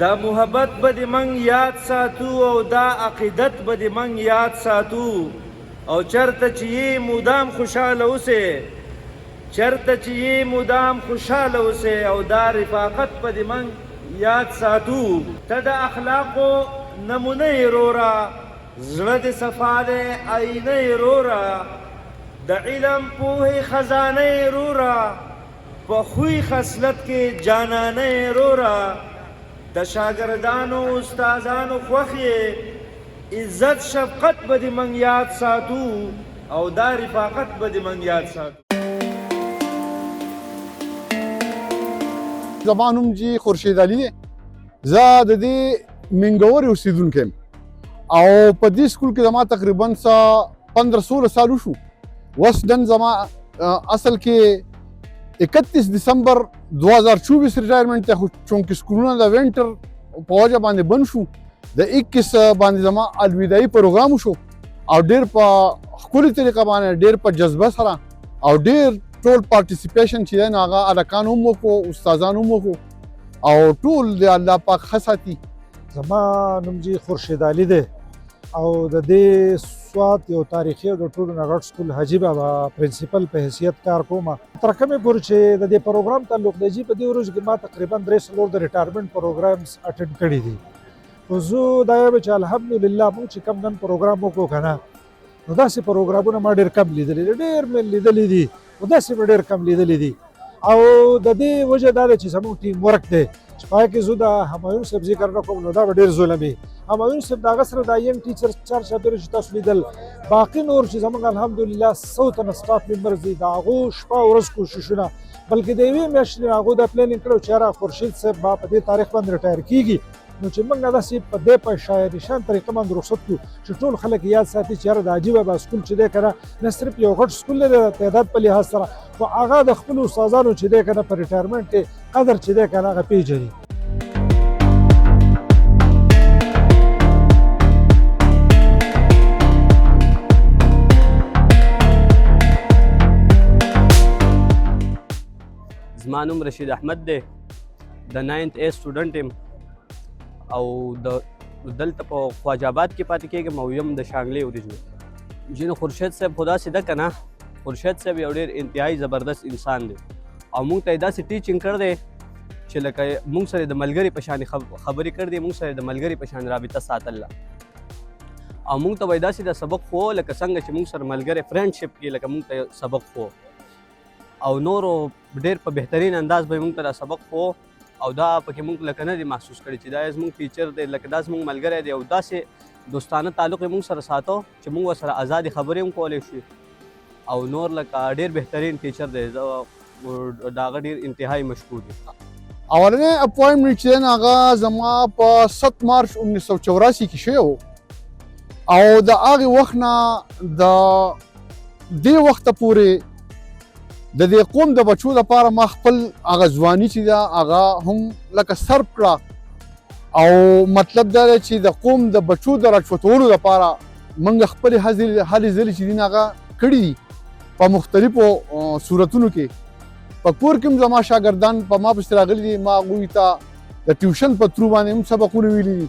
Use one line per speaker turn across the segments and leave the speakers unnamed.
دا محبت به د منګ یاد ساتو او دا عقیدت به د منګ یاد ساتو او چرته چې یې مدام خوشحاله اوسې چرته چې یې مدام خوشحاله اوسې او دا رفاقت به د منګ یاد ساتو ته د اخلاقو نمونه یې رورا زړه د صفا دی آینه یې رورا د علم پوهې خزانه یې رورا په خوی خصلت کې جانانه یې رورا د شاګردانو استادانو خوښ یې عزت شفقت به د منګ یاد ساتو او دا رفاقت به د منګ یاد ساتو.
زما نوم جی خورشید علي دی. زه د دې منګورې اوسېدونکی یم او په دې سکول کې زما تقریبا 15-16 سال وشو. اوس نن زما اصل کې 31 دسمبر 2024 ریټایرمنټ ته خو چونکې سکولونه د وینټر په وجه باندې بند شو د 21 باندې زما الوداعي پروګرام وشو او ډېر په ښکلې طریقه باندې ډېر په جذبه سره او ډېر ټول پارټیسیپیشن چې دی نو هغه هلکانو هم وکړو استادانو هم وکړو او ټول د الله پاک ښه ساتي.
زما نوم جی خورشید علي دی او د دې سوات یو تاریخي او د ټولو نه غټ سکول حاجي بابا پرنسپل په حیثیت کار کوم. تر کومې پورې چې د دې پروګرام تعلق دی جی په دې ورځ کې ما تقریبا 3 د ریټایرمنټ پروګرامز اټینډ کړي دي. خو زه دا وایم چې الحمدلله موږ چې کوم نن پروګرام وکړو که نه نو داسې پروګرامونه ما ډېر کم لیدلي دي ډېر مې لیدلي دي خو داسې مې ډېر کم لیدلي دي او د دې وجه دا ده چې زموږ ټیم ورک دی چې پای کې زه د همایون صاحب ذکر نه کوم نو دا به ډېر ظلم وي. همایون صاحب د هغه سره د ین ټیچر چارچاپېره چې تاسو لیدل باقي نور چې زموږ الحمدلله 100 تنه سټاف ممبرز دي د هغو شپه ورځ کوششونه بلکې د یوې میاشتې نه هغو دا پلانینګ کړی چې یاره خورشید صاحب به په دې تاریخ باندې ریټایر کېږي نو چې موږ داسې په دې په شاعري شان طریقه باندې رخصت کړو چې ټول خلک یاد ساتي چې یاره د حاجي بابا سکول چې دی که نه نه صرف یو غټ سکول دی د تعداد په لحاظ سره خو هغه د خپلو استادانو چې دی که نه په ریټایرمنټ کې قدر چې دی که نه هغه پېژني.
زما نوم رشید احمد دی د 9th A سټوډنټ یم او دلته په خواجه آباد کې پاتې کېږم او یم د شانګلې اوریجنل. جنو خورشید صاحب خو داسې ده که نه خورشید صاحب یو ډېر انتهایي زبردست انسان دی او موږ ته یې داسې ټیچینګ کړی دی چې لکه موږ سره د ملګري په شان خبرې کړې دي موږ سره د ملګري په شان رابطه ساتله او موږ ته به یې داسې د سبق خو لکه څنګه چې موږ سره ملګری فرینډشپ کې لکه موږ ته سبق خو او نورو ډېر په بهترین انداز به موږ ته دا سبق خو او دا پکې موږ لکه نه دی محسوس کړی چې دا زموږ ټیچر دی لکه دا زموږ ملګری دی او داسې دوستانه تعلق یې موږ سره ساتو چې موږ ورسره ازادې خبرې هم کولی شو او نور لکه ډېر بهترین ټیچر دی د هغه ډېر انتهایي مشکور دی.
اولنی اپوینټمنټ چې دی نو هغه زما په 7 مارچ 1984 کې شوی و او د هغې وخت نه د دې وخته پورې د دې قوم د بچو لپاره ما خپل هغه ځواني چې ده هغه هم لکه صرف کړه او مطلب دا دی چې د قوم د بچو د راچوتولو لپاره موږ خپلې هلې ځلې چې دي هغه کړي دي په مختلفو صورتونو کې. په کور کې هم زما شاګردان په ما پسې راغلي دي ما هغوی ته د ټیوشن په ترو باندې هم سبقونه ویلي دي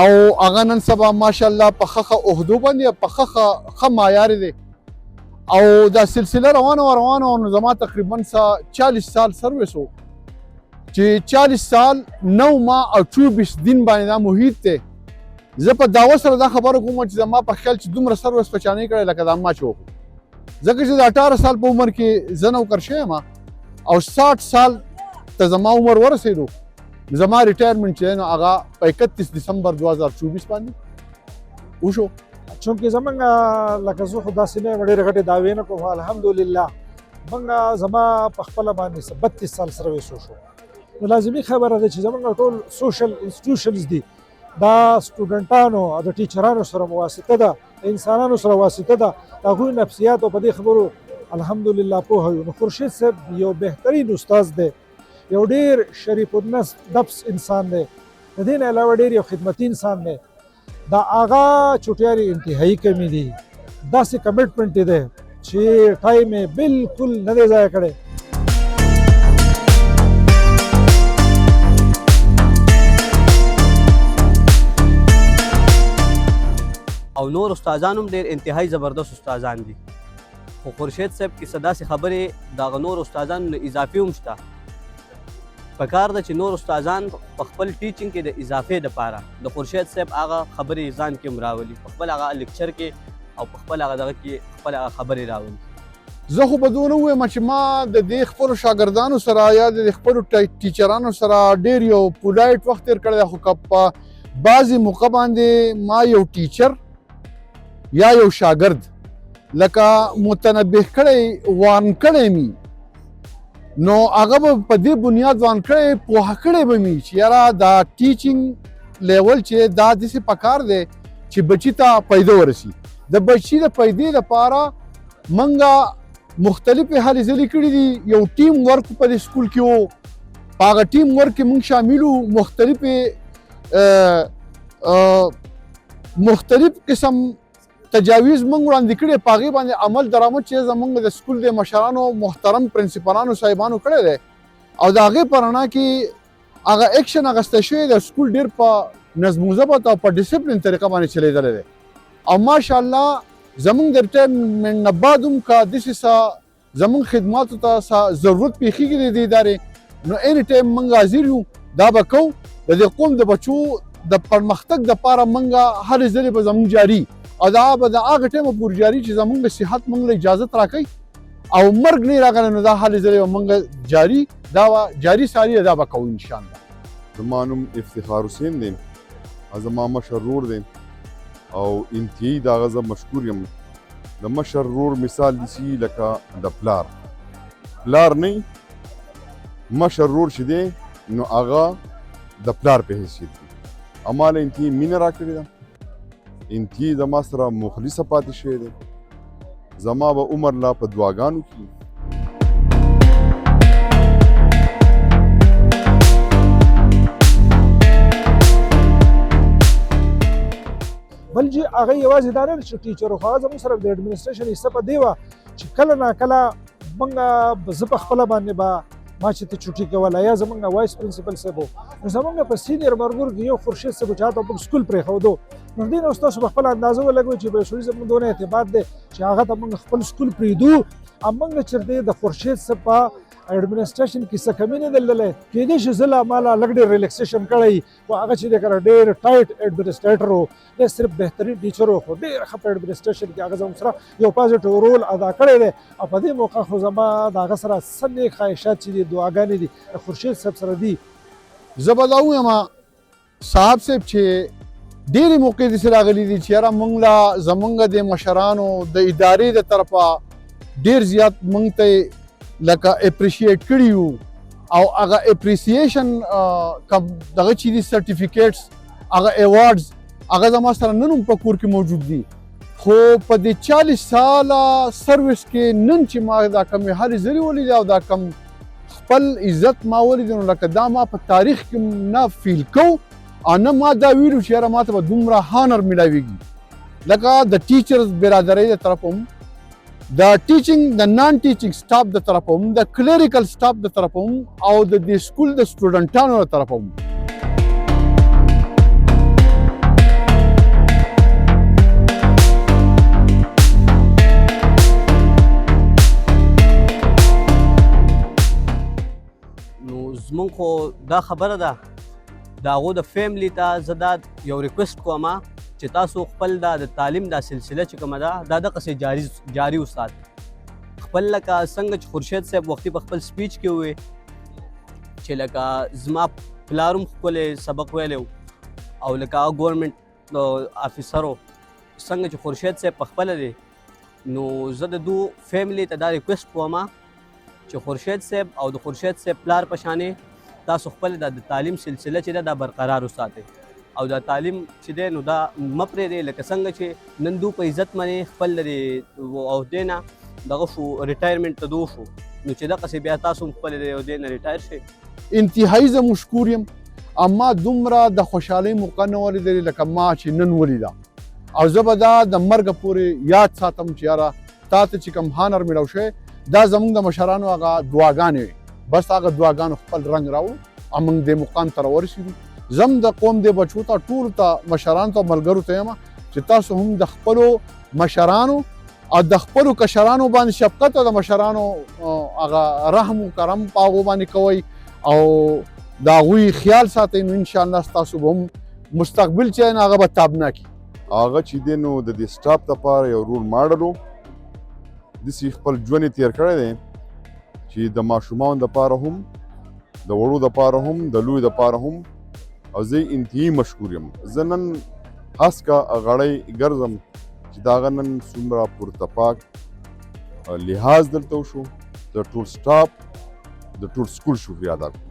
او هغه نن سبا ماشاءالله په ښه عهدو باندې په ښه معیار دی او دا سلسله روانه نو زما تقریبا 40 سال سروس و چې 40 سال 9 ماه او 24 دن باندې دا محیط دی. زه په دعوه سره دا خبره کوم چې زما په خیال چې دومره سروس په چا نه کړی لکه دا ما چې وکړو ځکه چې د 18 سال په عمر کې زه نوکر شوی یم او 60 سال ته زما عمر ورسېدو زما ریټایرمنټ چې دی نو هغه په 31 دسمبر 2024 باندې وشو.
چونکې زمونږ لکه زه خو داسې نه یم ډېرې غټې دعوې نه کوم الحمدلله موږ زما په خپله باندې 32 سال سروس وشو نو لازمي خبره ده چې زمونږ ټول سوشل انسټیټیوشنز دي دا سټوډنټانو او د ټیچرانو سره واسطه ده انسانانو سره واسطه ده د هغوی نفسیات او په دې خبرو الحمدلله پوهه یو. نو خورشید صاحب یو بهترین استاد دی یو ډېر شریف النفس انسان دی د دې نه علاوه ډېر یو خدمتي انسان دی. دا آغا چوټیاري انتهایی کمی دي داسې کمټمنټ دی چې ټایم یې بالکل نه دی ضایع کړی.
او نور استادان هم ډېر انتهایی زبردست استادان دي خو خورشید صاحب کې څه داسې خبرې دغه نور استادانو نه اضافي هم شته پکار ده چې نور استادان په خپل ټیچینګ کې د اضافې دپاره د خورشید صاحب هغه خبرې ځان کې هم راولي په خپل هغه لیکچر کې او په خپل هغه دغه کې خپل هغه خبرې راولي
زه خو به دونه ووایم چې ما د دې خپلو شاګردانو سره یا د خپلو ټیچرانو سره ډېر یو پولایټ وخت تېر کړی دی خو که په بعضې موقع باندې ما یو ټیچر یا یو شاګرد لکه متنبه کړی وارن کړی می نو هغه به په دې بنیاد وارن کړی پوهه کړی به مي چې یاره دا ټیچینګ لیول چې دا داسې پکار دی چې بچي ته پیدا ورسي د بچي د پیدې لپاره موږ مختلفې هلې ځلې کړي دي یو ټیم ورک په دې سکول کې و په هغه ټیم ورک کې موږ شامل وو مختلف قسم تجاویز موږ وړاندې کړي په هغې باندې عمل درآمد چې زموږ د سکول د مشرانو محترم پرنسپلانو صاحبانو کړی دی او د هغې په رڼا کې هغه ایکشن اخیستی شوی د سکول ډېر په نظم و ضبط او په ډسپلین طریقه باندې چلیدلی دی او ماشاءالله زمونږ د ریټایرمنټ نه بعد هم که داسې څه زمونږ خدماتو ته څه ضرورت پیښیږي د دې ادارې نو اینی ټایم موږ حاضر یو دا به کوو د دې قوم د بچو د پرمختګ دپاره موږ هرې ځلې به زمونږ جاري او دا به د هغه ټایمه پورې جاري چې زمونږ صحت موږ له اجازت راکوي او مرګ نه راغلی نو دا هرې ځلې به موږ جاري دا به جاري ساري دا به کوو انشاءالله.
زما نوم افتخار حسین دی زما مشر ورور دی او انتهایی د هغه زه مشکور یم د مشر ورور مثال داسې لکه د پلار نه مشر ورور چې دی نو هغه د پلار په حیثیت دی اما له انتهایی مینه راکړې ده انتهایی زما سره مخلصه پاتې شوی دی زما به عمر لا په دعاګانو کې
بل چې هغه یوازې دا نه چې ټیچر خو هغه زموږ سره د اډمنسټریشن حصه په دی وه چې کله ناکله موږ زه په خپله باندې به ما چې ته چوټي کوله یا زموږ وایس پرنسپل صاحب و نو زموږ په سینیر مرګور کې یو خورشید صاحب چې هغه موږ سکول پرېښودو نو دې نه اوس تاسو په خپله اندازه ولګوئ چې بشري زموږ دونه اعتبار دی چې هغه ته موږ خپل سکول پرېږدو موږ چېرته د خورشید صاحب په اډمنسټریشن کې څه کمی نه درللی کېدای شي زه لا ما لا لږ ډېر ریلیکسیشن کړی خو هغه چې دی که نه ډېر ټایټ اډمنسټریټر و ډېر صرف بهترین ټیچر و خو ډېر ښه په اډمنسټریشن کې هغه زموږ سره یو پازیټیو رول ادا کړی دی او په دې موقع خو زما د هغه سره څه نیک خواهشات چې دي دعاګانې دي د خورشید صاحب سره دي.
زه به دا ووایم صاحب صاحب چې ډېرې موقعې داسې راغلي دي چې یاره موږ له زموږ د مشرانو د ادارې د طرفه ډېر زیات موږ ته لکه اپریشیټ کړي یو او هغه اپریسیشن دغه چې دي سرټیفیکیټس هغه ایوارډز هغه زما سره نن هم په کور کې موجود دي خو په دې 40 ساله سروس کې نن چې ما دا کمې هرې ځلې ولیدې او دا کم خپل عزت ما ولیدې نو لکه دا ما په تاریخ کې نه فیل کو او نه ما دا ویلو چې یاره ما ته به دومره هانر میلاویږي لکه د ټیچرز برادرۍ د طرفه هم د ټیچینګ د نان ټیچینګ سټاف د طرفه هم د کلیریکل سټاف د طرفه هم او د دې سکول د سټوډنټانو د طرفه هم
نو زمونږ خو دا خبره ده د هغو د فیملی ته زه دا یو ریکویسټ کوم چې تاسو خپل د تعلیم دا سلسله چې کومه ده دا دقسې جاري وسات خپل لکه څنګه چې خورشید صاحب وختي په خپل سپیچ کې ووی چې لکه زما پلار هم ښکلی سبق ویلی او لکه هغه ګورنمنټ افیسر و څنګه چې خورشید صاحب په خپله دی نو زه د دو فیملی ته دا ریکویسټ کوم چې خورشید صاحب او د خورشید صاحب پلار په شانې تاسو خپل د تعلیم سلسله چې ده دا برقرار وساتئ او دا تعلیم چې دی نو دا مه پرېږدئ لکه څنګه چې نن دو په عزت باندې خپل د عهدې نه دغه شو ریټایرمنټ ته دو شو نو چې دقسې بیا تاسو هم خپل د عهدې نه ریټایر شئ.
انتهایی زه مشکور یم اما دومره د خوشحالۍ موقع نه ولیدلې لکه ما چې نن ولیده او زه به دا د مرګه پورې یاد ساتم چې یاره تا ته چې کوم هانر میلاو شوی دا زموږ د مشرانو هغه دعاګانې وې بس هغه دعاګانو خپل رنګ راوړو او موږ دې مقام ته راورسېدو. زم د قوم دې بچو ته ټولو ته مشرانو ته ملګرو ته یم چې چې تاسو هم د خپلو مشرانو او د خپلو کشرانو باندې شفقت او د مشرانو هغه رحم و کرم په هغو باندې کوئ او د هغوی خیال ساتئ، نو انشاءالله ستاسو به هم مستقبل چې دی نو هغه به تابناک وي.
هغه چې دی نو د دې سټاف دپاره یو رول ماډل و. داسې خپل ژوند یې تېر کړی دی چې د ماشومانو دپاره هم، د وړو دپاره هم، د لویو دپاره هم. او زه انتهایي مشکور یم. زه نن هسکه غړی ګرځم چې د هغه نن څومره پورته پاک لحاظ دلته وشو، د ټول سټاف، د ټول سکول شکریه ادا کړم.